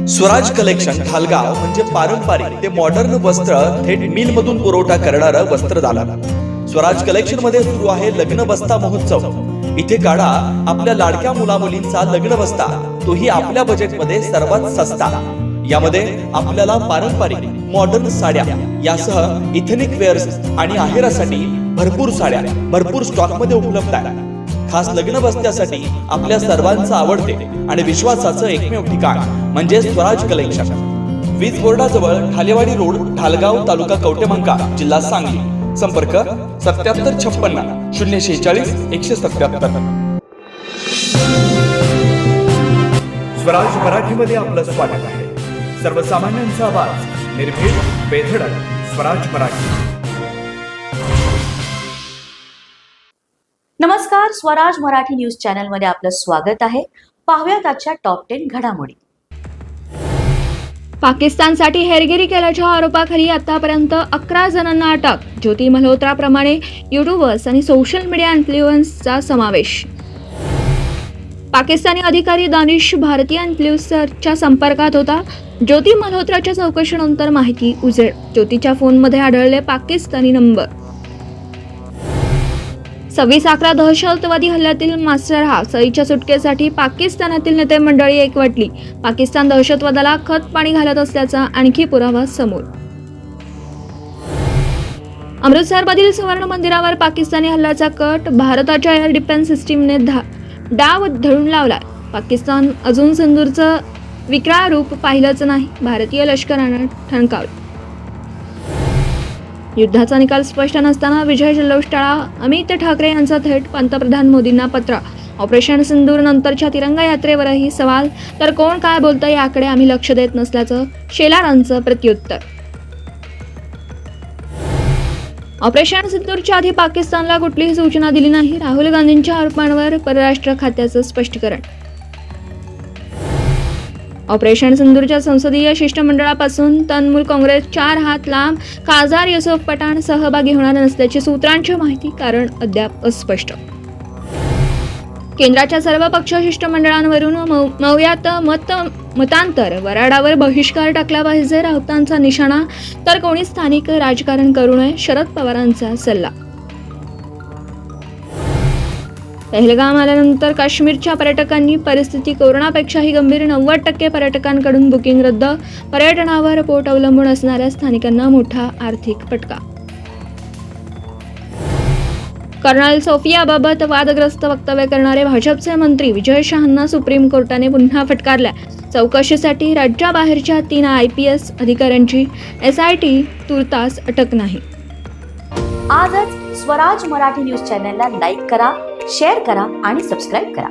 Swaraj collection Dhalgaon म्हणजे पारंपरिक ते मॉडर्न वस्त्र थेट मिल मधून पुरवठा करणारं वस्त्रदालन. स्वराज कलेक्शन मध्ये सुरू आहे लग्न बस्ता महोत्सव. इथे काढा आपल्या लाडक्या मुलामुलींचा लग्न बस्ता, तोही आपल्या बजेटमध्ये सर्वात सस्ता. यामध्ये आपल्याला पारंपरिक मॉडर्न साड्या यासह इथेनिक वेअर्स आणि आहेरासाठी भरपूर साड्या भरपूर स्टॉक मध्ये उपलब्ध आहे. खास लग्न बस्त्यासाठी आपल्या सर्वांचं आवडते आणि विश्वासाचं एकमेव ठिकाण म्हणजे स्वराज कलेक्शन. वीज बोर्डाजवळ ठालेवाडी रोड, ढालगाव, तालुका कवटेमंका, जिल्हा सांगली. संपर्क 7756 046 177. स्वराज मराठीमध्ये आपलं स्वागत आहे. सर्वसामान्यांचा आवाज, निर्भीड, बेधडक. स्वराज मराठी. नमस्कार, स्वराज मराठी न्यूज चॅनल मध्ये आपलं स्वागत आहे. पाहूयात आजच्या टॉप 10 घडामोडी. पाकिस्तानसाठी हेरगिरी केल्याच्या आरोपाखाली आतापर्यंत 11 जणांना अटक. ज्योती मल्होत्राप्रमाणे युट्यूबर्स आणि सोशल मीडिया इन्फ्लुएन्सरचा समावेश. पाकिस्तानी अधिकारी दानिश भारतीय इन्फ्लुएन्सरच्या संपर्कात होता. ज्योती मल्होत्राच्या चौकशीनंतर माहिती उजेड. ज्योतीच्या फोनमध्ये आढळले पाकिस्तानी नंबर. 26/11 दहशतवादी हल्ल्यातील मास्टरहा सईच्या सुटकेसाठी पाकिस्तानातील नेते मंडळी एकवटली. पाकिस्तान दहशतवादाला खत पाणी घालत असल्याचा आणखी पुरावा समोर. अमृतसरमधील सुवर्ण मंदिरावर पाकिस्तानी हल्ल्याचा कट. भारताच्या एअर डिफेन्स सिस्टीमने डाव धरून लावला. पाकिस्तान अजून सिंदूरचं विक्राळ रूप पाहिलंच नाही, भारतीय लष्करानं ठणकावलं. युद्धाचा निकाल स्पष्ट नसताना विजय जल्लोष टाळा. अमित ठाकरे यांचा थेट पंतप्रधान मोदींना पत्र. ऑपरेशन सिंदूर नंतरच्या तिरंगा यात्रेवरही सवाल. तर कोण काय बोलतं याकडे आम्ही लक्ष देत नसल्याचं शेलारांचं प्रत्युत्तर. ऑपरेशन सिंदूरच्या आधी पाकिस्तानला कुठलीही सूचना दिली नाही. राहुल गांधींच्या आरोपांवर परराष्ट्र खात्याचं स्पष्टीकरण. ऑपरेशन सिंदूरच्या संसदीय शिष्टमंडळापासून तृणमूल काँग्रेस 4 हात लांब. खासदार युसुफ पठाण सहभागी होणार नसल्याची सूत्रांची माहिती, कारण अद्याप अस्पष्ट. केंद्राच्या सर्व पक्ष शिष्टमंडळांवरून मौयात मतांतर. वराडावर बहिष्कार टाकला पाहिजे, राऊतांचा निशाणा. तर कोणी स्थानिक राजकारण करू नये, शरद पवारांचा सल्ला. पहलगाम आल्यानंतर काश्मीरच्या पर्यटकांनी परिस्थिती कोरोनापेक्षाही गंभीर. 90% पर्यटकांकडून बुकिंग रद्द. पर्यटनावर पोट अवलंबून असणाऱ्या स्थानिकांना मोठा आर्थिक फटका. कर्नल सोफियाबाबत वादग्रस्त वक्तव्य करणारे भाजपचे मंत्री विजय शहांना सुप्रीम कोर्टाने पुन्हा फटकारल्या. चौकशीसाठी राज्याबाहेरच्या 3 IPS अधिकाऱ्यांची SIT तुर्तास अटक नाही. आजच स्वराज मराठी न्यूज चॅनलला लाईक करा, शेअर करा आणि सबस्क्राईब करा.